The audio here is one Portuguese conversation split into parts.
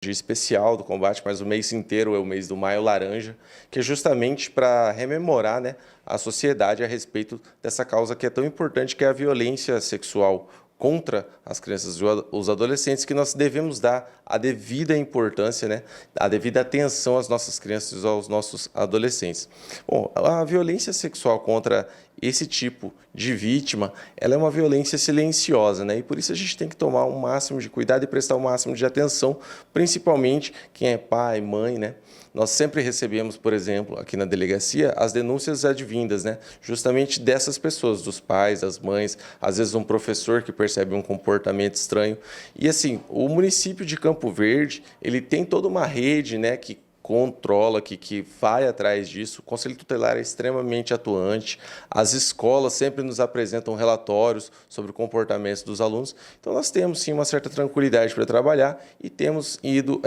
dia especial do combate, mas o mês inteiro é o mês do Maio Laranja, que é justamente para rememorar, né, a sociedade a respeito dessa causa que é tão importante, que é a violência sexual contra as crianças e os adolescentes, que nós devemos dar a devida importância, né, a devida atenção às nossas crianças e aos nossos adolescentes. Bom, a violência sexual contra esse tipo de vítima, ela é uma violência silenciosa, né? E por isso a gente tem que tomar o máximo de cuidado e prestar o máximo de atenção, principalmente quem é pai, mãe, né? Nós sempre recebemos, por exemplo, aqui na delegacia, as denúncias advindas, né? Justamente dessas pessoas, dos pais, das mães, às vezes um professor que percebe um comportamento estranho. E assim, o município de Campo Verde, ele tem toda uma rede, né, que controla, que vai atrás disso. O Conselho Tutelar é extremamente atuante. As escolas sempre nos apresentam relatórios sobre o comportamento dos alunos. Então, nós temos, sim, uma certa tranquilidade para trabalhar e temos ido,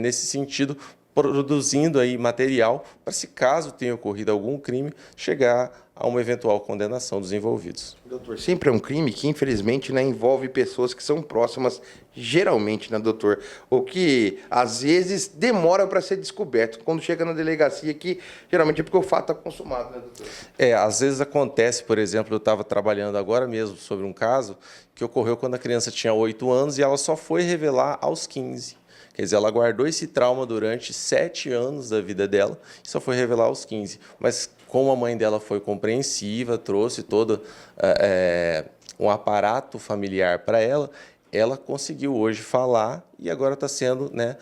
nesse sentido, produzindo aí material para, se caso tenha ocorrido algum crime, chegar a uma eventual condenação dos envolvidos. Doutor, sempre é um crime que, infelizmente, né, envolve pessoas que são próximas, geralmente, né, doutor? O que, às vezes, demora para ser descoberto. Quando chega na delegacia aqui, geralmente é porque o fato está consumado, né, doutor? Às vezes acontece, por exemplo, eu estava trabalhando agora mesmo sobre um caso que ocorreu quando a criança tinha 8 anos e ela só foi revelar aos 15. Quer dizer, ela guardou esse trauma durante 7 anos da vida dela e só foi revelar aos 15. Mas como a mãe dela foi compreensiva, trouxe todo um aparato familiar para ela, ela conseguiu hoje falar e agora está sendo, né,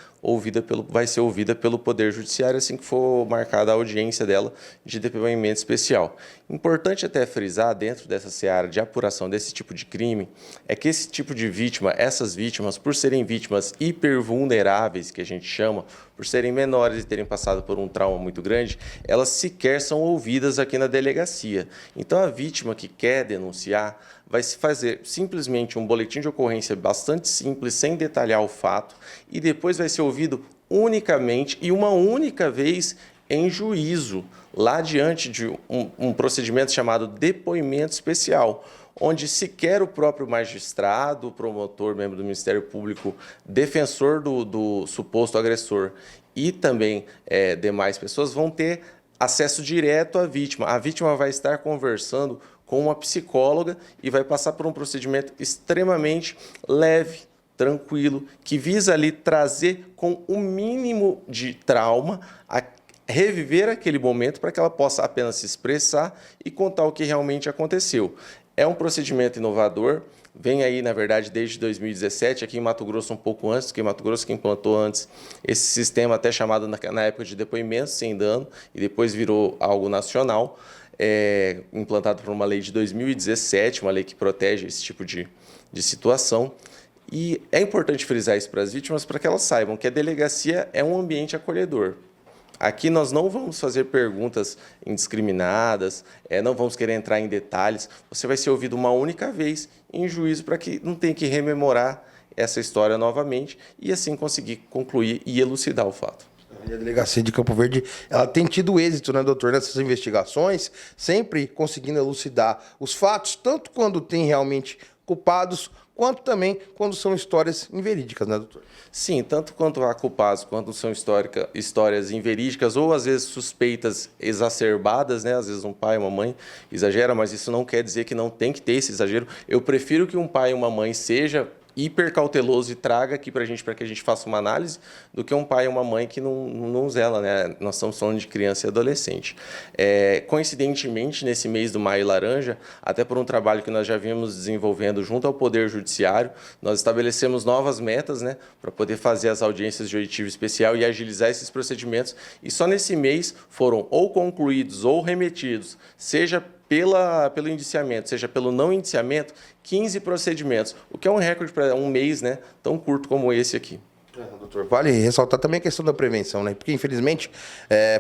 vai ser ouvida pelo Poder Judiciário assim que for marcada a audiência dela de depoimento especial. Importante até frisar, dentro dessa seara de apuração desse tipo de crime, é que esse tipo de vítima, essas vítimas, por serem vítimas hipervulneráveis, que a gente chama, por serem menores e terem passado por um trauma muito grande, elas sequer são ouvidas aqui na delegacia. Então, a vítima que quer denunciar vai se fazer simplesmente um boletim de ocorrência bastante simples, sem detalhar o fato, e depois vai ser ouvido unicamente e uma única vez em juízo, lá diante de um procedimento chamado depoimento especial, onde sequer o próprio magistrado, o promotor, membro do Ministério Público, defensor do suposto agressor e também demais pessoas vão ter acesso direto à vítima. A vítima vai estar conversando com uma psicóloga e vai passar por um procedimento extremamente leve, tranquilo, que visa ali trazer com o mínimo de trauma, reviver aquele momento para que ela possa apenas se expressar e contar o que realmente aconteceu. É um procedimento inovador, vem aí, na verdade, desde 2017, aqui em Mato Grosso um pouco antes, porque Mato Grosso que implantou antes esse sistema até chamado na época de depoimento sem dano, e depois virou algo nacional, implantado por uma lei de 2017, uma lei que protege esse tipo de situação. E é importante frisar isso para as vítimas, para que elas saibam que a delegacia é um ambiente acolhedor. Aqui nós não vamos fazer perguntas indiscriminadas, não vamos querer entrar em detalhes. Você vai ser ouvido uma única vez em juízo para que não tenha que rememorar essa história novamente e assim conseguir concluir e elucidar o fato. A delegacia de Campo Verde, ela tem tido êxito, né, doutor, nessas investigações, sempre conseguindo elucidar os fatos, tanto quando tem realmente culpados, quanto também quando são histórias inverídicas, né, doutor? Sim, tanto quanto há culpados, quanto são histórias inverídicas ou, às vezes, suspeitas exacerbadas, né? Às vezes um pai, uma mãe exagera, mas isso não quer dizer que não tem que ter esse exagero. Eu prefiro que um pai e uma mãe seja hiper cauteloso e traga aqui para que a gente faça uma análise, do que um pai e uma mãe que não zela, né? Nós estamos falando de criança e adolescente. Coincidentemente, nesse mês do Maio Laranja, até por um trabalho que nós já vimos desenvolvendo junto ao Poder Judiciário, nós estabelecemos novas metas, né, para poder fazer as audiências de oitiva especial e agilizar esses procedimentos, e só nesse mês foram ou concluídos ou remetidos, seja pelo indiciamento, seja pelo não indiciamento, 15 procedimentos, o que é um recorde para um mês, né, tão curto como esse aqui. Doutor, vale ressaltar também a questão da prevenção, né? Porque, infelizmente,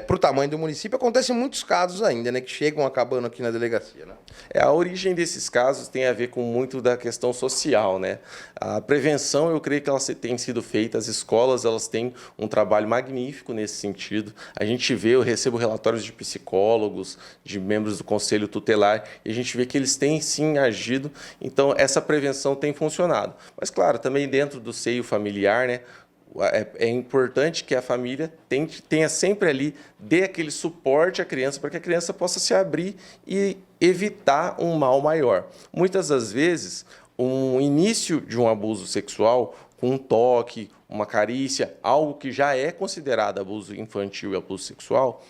para o tamanho do município, acontecem muitos casos ainda, né? Que chegam acabando aqui na delegacia, né? A origem desses casos tem a ver com muito da questão social, né? A prevenção, eu creio que ela tem sido feita, as escolas, elas têm um trabalho magnífico nesse sentido. A gente vê, eu recebo relatórios de psicólogos, de membros do Conselho Tutelar, e a gente vê que eles têm, sim, agido. Então, essa prevenção tem funcionado. Mas, claro, também dentro do seio familiar, né? É importante que a família tenha sempre ali, dê aquele suporte à criança para que a criança possa se abrir e evitar um mal maior. Muitas das vezes, um início de um abuso sexual, com um toque, uma carícia, algo que já é considerado abuso infantil e abuso sexual,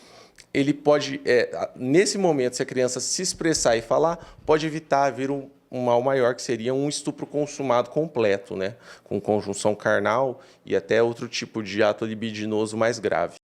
ele pode, nesse momento, se a criança se expressar e falar, pode evitar vir um mal maior, que seria um estupro consumado completo, né? Com conjunção carnal e até outro tipo de ato libidinoso mais grave.